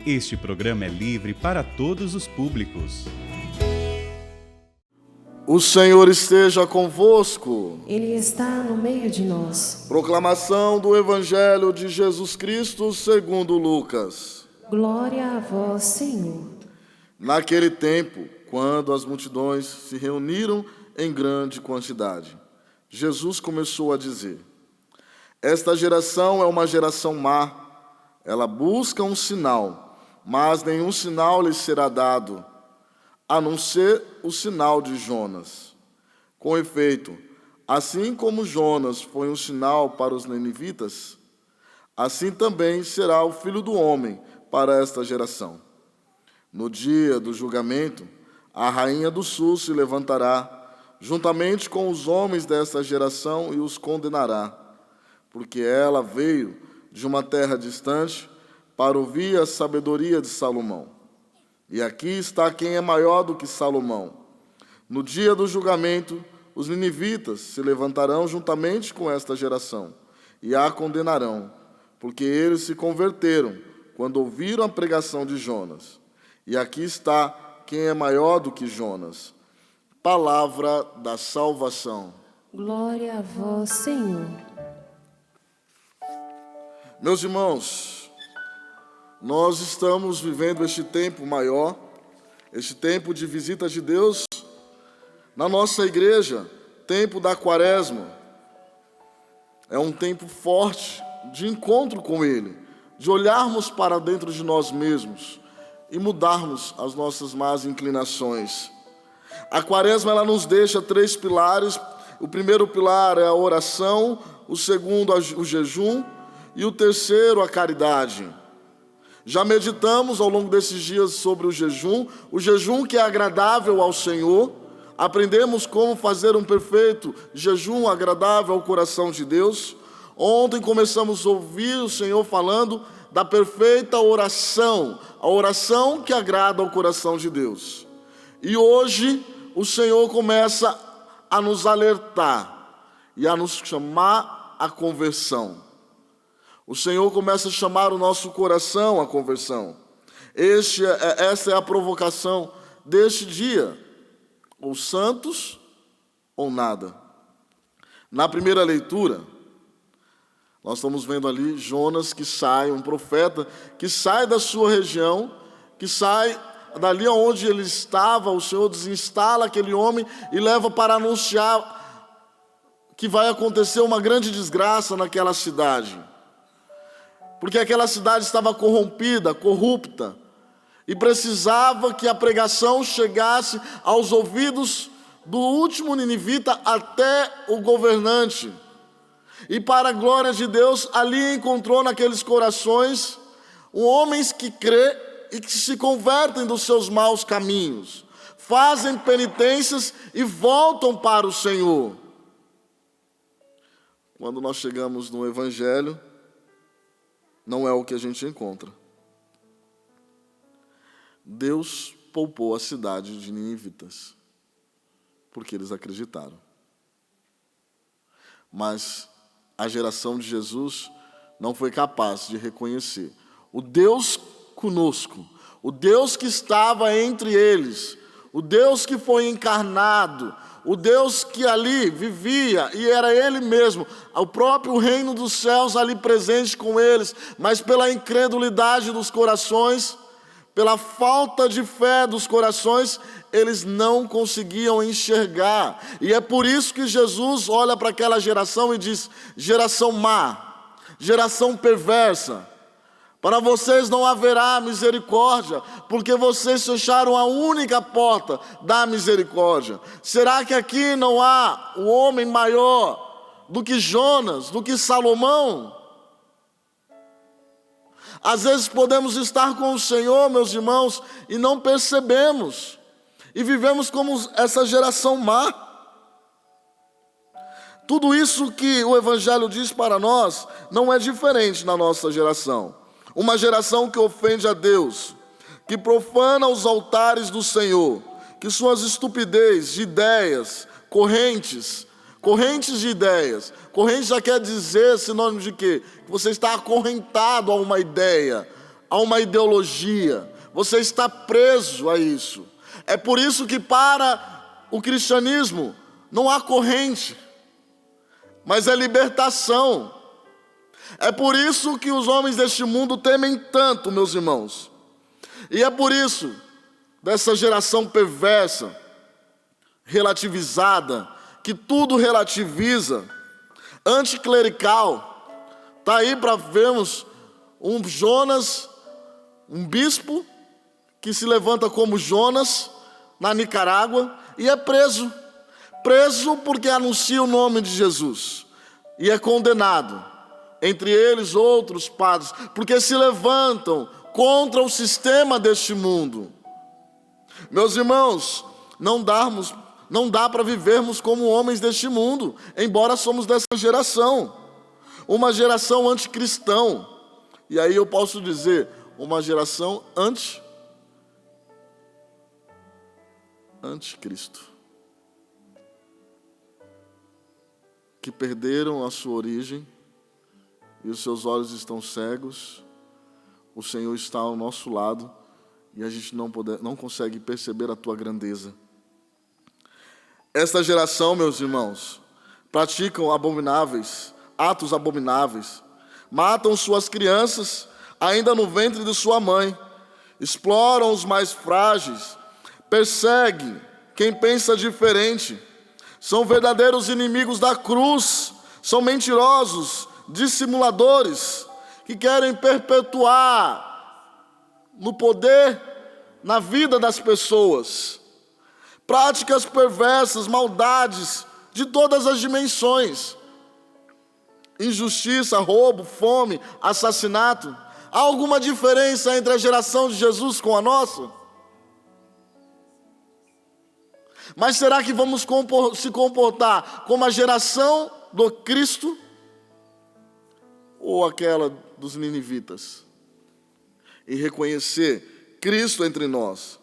Este programa é livre para todos os públicos. O Senhor esteja convosco. Ele está no meio de nós. Proclamação do Evangelho de Jesus Cristo segundo Lucas. Glória a vós, Senhor. Naquele tempo, quando as multidões se reuniram em grande quantidade, Jesus começou a dizer: Esta geração é uma geração má. Ela busca um sinal, mas nenhum sinal lhe será dado, a não ser o sinal de Jonas. Com efeito, assim como Jonas foi um sinal para os ninivitas, assim também será o Filho do Homem para esta geração. No dia do julgamento, a rainha do sul se levantará, juntamente com os homens desta geração, e os condenará, porque ela veio de uma terra distante para ouvir a sabedoria de Salomão. E aqui está quem é maior do que Salomão. No dia do julgamento, os ninivitas se levantarão juntamente com esta geração e a condenarão, porque eles se converteram quando ouviram a pregação de Jonas. E aqui está quem é maior do que Jonas. Palavra da salvação. Glória a vós, Senhor. Meus irmãos, nós estamos vivendo este tempo maior, este tempo de visita de Deus na nossa igreja, tempo da Quaresma. É um tempo forte de encontro com Ele, de olharmos para dentro de nós mesmos e mudarmos as nossas más inclinações. A Quaresma, ela nos deixa 3 pilares. O primeiro pilar é a oração, o segundo o jejum e o terceiro a caridade. Já meditamos ao longo desses dias sobre o jejum que é agradável ao Senhor. Aprendemos como fazer um perfeito jejum agradável ao coração de Deus. Ontem começamos a ouvir o Senhor falando da perfeita oração, a oração que agrada ao coração de Deus. E hoje o Senhor começa a nos alertar e a nos chamar à conversão. O Senhor começa a chamar o nosso coração à conversão. Essa é a provocação deste dia. Ou santos ou nada. Na primeira leitura, nós estamos vendo ali Jonas que sai, um profeta que sai da sua região, que sai dali onde ele estava. O Senhor desinstala aquele homem e leva para anunciar que vai acontecer uma grande desgraça naquela cidade. Porque aquela cidade estava corrompida, corrupta, e precisava que a pregação chegasse aos ouvidos do último ninivita até o governante. E para a glória de Deus, ali encontrou naqueles corações homens que crê e que se convertem dos seus maus caminhos, fazem penitências e voltam para o Senhor. Quando nós chegamos no Evangelho, não é o que a gente encontra. Deus poupou a cidade de ninivitas, porque eles acreditaram. Mas a geração de Jesus não foi capaz de reconhecer o Deus conosco, o Deus que estava entre eles, o Deus que foi encarnado, o Deus que ali vivia, e era Ele mesmo, o próprio reino dos céus ali presente com eles, mas pela incredulidade dos corações, pela falta de fé dos corações, eles não conseguiam enxergar. E é por isso que Jesus olha para aquela geração e diz: geração má, geração perversa, para vocês não haverá misericórdia, porque vocês fecharam a única porta da misericórdia. Será que aqui não há um homem maior do que Jonas, do que Salomão? Às vezes podemos estar com o Senhor, meus irmãos, e não percebemos, e vivemos como essa geração má. Tudo isso que o Evangelho diz para nós não é diferente na nossa geração. Uma geração que ofende a Deus, que profana os altares do Senhor, que suas estupidez de ideias, correntes de ideias. Corrente já quer dizer sinônimo de quê? Que você está acorrentado a uma ideia, a uma ideologia, você está preso a isso. É por isso que para o cristianismo não há corrente, mas é libertação. É por isso que os homens deste mundo temem tanto, meus irmãos. E é por isso, dessa geração perversa, relativizada, que tudo relativiza, anticlerical, está aí para vermos um Jonas, um bispo, que se levanta como Jonas, na Nicarágua, e é preso. Preso porque anuncia o nome de Jesus. E é condenado. Entre eles outros padres, porque se levantam contra o sistema deste mundo. Meus irmãos, não dá para vivermos como homens deste mundo, embora somos dessa geração. Uma geração anticristão. E aí eu posso dizer, uma geração anticristo. Que perderam a sua origem e os seus olhos estão cegos. O Senhor está ao nosso lado e a gente não consegue perceber a tua grandeza. Esta geração, meus irmãos, praticam atos abomináveis, matam suas crianças ainda no ventre de sua mãe, exploram os mais frágeis, perseguem quem pensa diferente, são verdadeiros inimigos da cruz, são mentirosos, dissimuladores, que querem perpetuar no poder, na vida das pessoas, práticas perversas, maldades de todas as dimensões, injustiça, roubo, fome, assassinato. Há alguma diferença entre a geração de Jesus com a nossa? Mas será que vamos se comportar como a geração do Cristo ou aquela dos ninivitas? E reconhecer Cristo entre nós.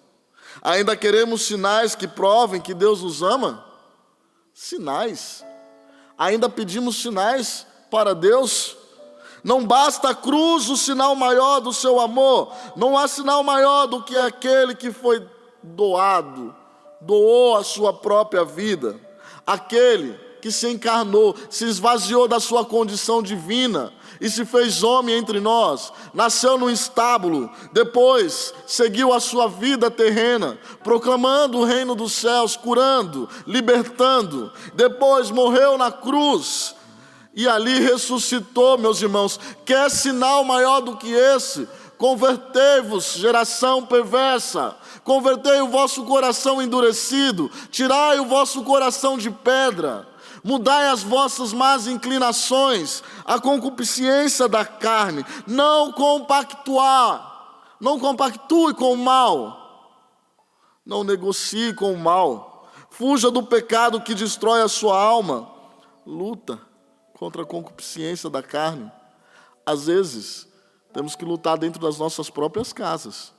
Ainda queremos sinais que provem que Deus nos ama? Sinais. Ainda pedimos sinais para Deus? Não basta a cruz, o sinal maior do seu amor. Não há sinal maior do que aquele que foi doou a sua própria vida. Aquele que se encarnou, se esvaziou da sua condição divina e se fez homem entre nós, nasceu num estábulo, depois seguiu a sua vida terrena, proclamando o reino dos céus, curando, libertando, depois morreu na cruz e ali ressuscitou, meus irmãos. Quer sinal maior do que esse? Convertei-vos, geração perversa, convertei o vosso coração endurecido, tirai o vosso coração de pedra, mudai as vossas más inclinações, a concupiscência da carne, não compactue com o mal, não negocie com o mal, fuja do pecado que destrói a sua alma, luta contra a concupiscência da carne. Às vezes, temos que lutar dentro das nossas próprias casas,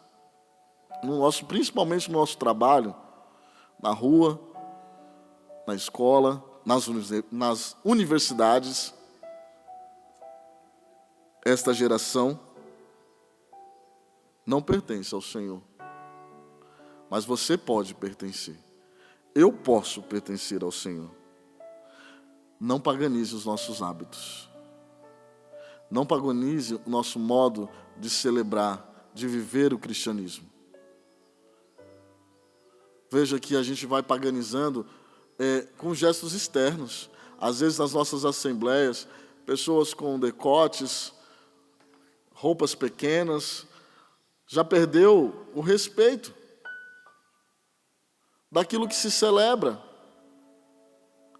principalmente no nosso trabalho, na rua, na escola, nas universidades. Esta geração não pertence ao Senhor, mas você pode pertencer. Eu posso pertencer ao Senhor. Não paganize os nossos hábitos. Não paganize o nosso modo de celebrar, de viver o cristianismo. Veja que a gente vai paganizando com gestos externos. Às vezes nas nossas assembleias, pessoas com decotes, roupas pequenas, já perdeu o respeito daquilo que se celebra.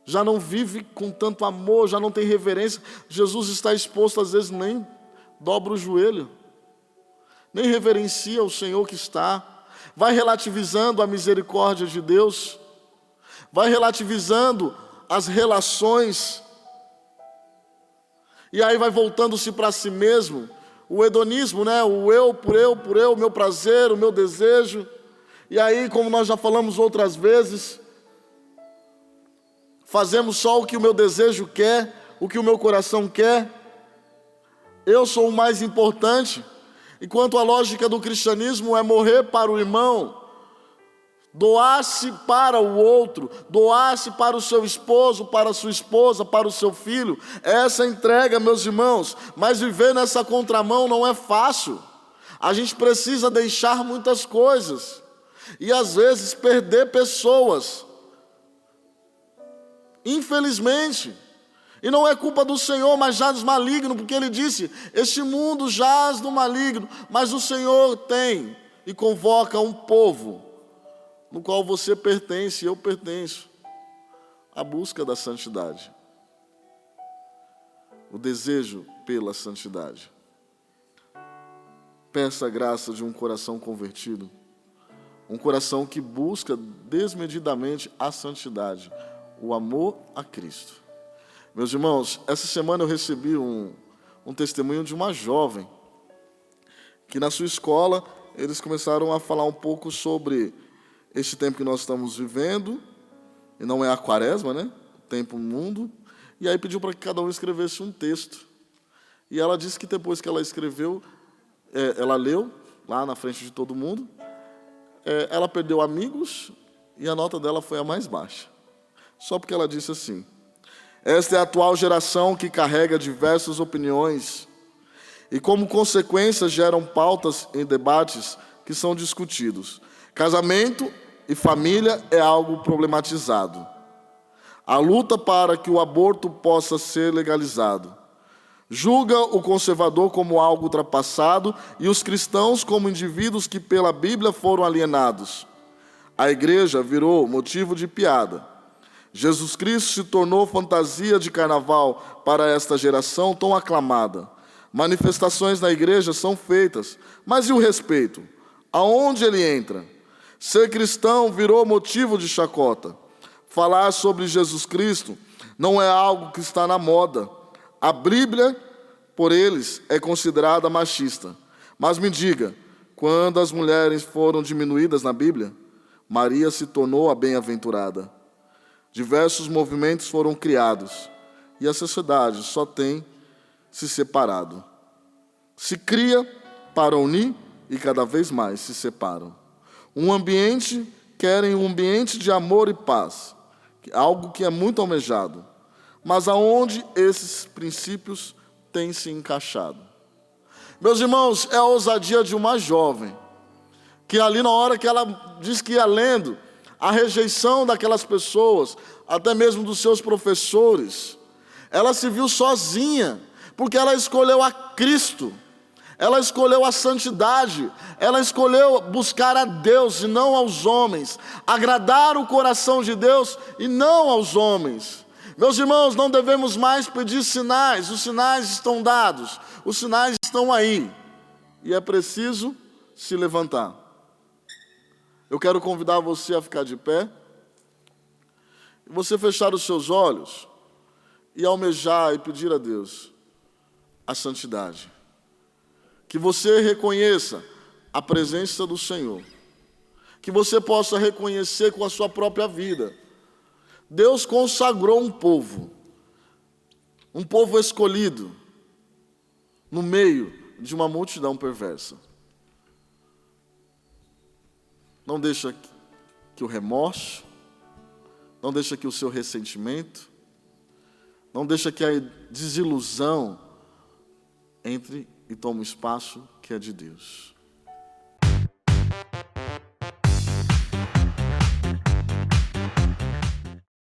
Já não vive com tanto amor, já não tem reverência. Jesus está exposto, às vezes nem dobra o joelho, nem reverencia o Senhor que está. Vai relativizando a misericórdia de Deus, vai relativizando as relações, e aí vai voltando-se para si mesmo, o hedonismo, né? O eu, por eu, o meu prazer, o meu desejo. E aí, como nós já falamos outras vezes, fazemos só o que o meu desejo quer, o que o meu coração quer. Eu sou o mais importante. Enquanto a lógica do cristianismo é morrer para o irmão, doar-se para o outro, doar-se para o seu esposo, para a sua esposa, para o seu filho, essa entrega, meus irmãos. Mas viver nessa contramão não é fácil. A gente precisa deixar muitas coisas e às vezes perder pessoas, infelizmente. E não é culpa do Senhor, mas jaz do maligno, porque Ele disse: este mundo jaz do maligno, mas o Senhor tem e convoca um povo, no qual você pertence e eu pertenço, a busca da santidade, o desejo pela santidade. Peça a graça de um coração convertido, um coração que busca desmedidamente a santidade, o amor a Cristo. Meus irmãos, essa semana eu recebi um testemunho de uma jovem, que na sua escola eles começaram a falar um pouco sobre este tempo que nós estamos vivendo, e não é a quaresma, né? O tempo mundo. E aí pediu para que cada um escrevesse um texto. E ela disse que depois que ela escreveu, ela leu lá na frente de todo mundo, ela perdeu amigos e a nota dela foi a mais baixa. Só porque ela disse assim: esta é a atual geração que carrega diversas opiniões e, como consequência, geram pautas em debates que são discutidos. Casamento e família é algo problematizado. A luta para que o aborto possa ser legalizado. Julga o conservador como algo ultrapassado e os cristãos como indivíduos que pela Bíblia foram alienados. A igreja virou motivo de piada. Jesus Cristo se tornou fantasia de carnaval para esta geração tão aclamada. Manifestações na igreja são feitas, mas e o respeito? Aonde ele entra? Ser cristão virou motivo de chacota. Falar sobre Jesus Cristo não é algo que está na moda. A Bíblia, por eles, é considerada machista. Mas me diga, quando as mulheres foram diminuídas na Bíblia, Maria se tornou a bem-aventurada. Diversos movimentos foram criados e a sociedade só tem se separado. Se cria para unir e cada vez mais se separam. Querem um ambiente de amor e paz, algo que é muito almejado. Mas aonde esses princípios têm se encaixado? Meus irmãos, é a ousadia de uma jovem, que ali na hora que ela diz que ia lendo, a rejeição daquelas pessoas, até mesmo dos seus professores, ela se viu sozinha, porque ela escolheu a Cristo, ela escolheu a santidade, ela escolheu buscar a Deus e não aos homens, agradar o coração de Deus e não aos homens. Meus irmãos, não devemos mais pedir sinais, os sinais estão dados, os sinais estão aí, e é preciso se levantar. Eu quero convidar você a ficar de pé, e você fechar os seus olhos e almejar e pedir a Deus a santidade. Que você reconheça a presença do Senhor, que você possa reconhecer com a sua própria vida. Deus consagrou um povo escolhido, no meio de uma multidão perversa. Não deixa que o remorso, não deixa que o seu ressentimento, não deixa que a desilusão entre e tome o espaço que é de Deus.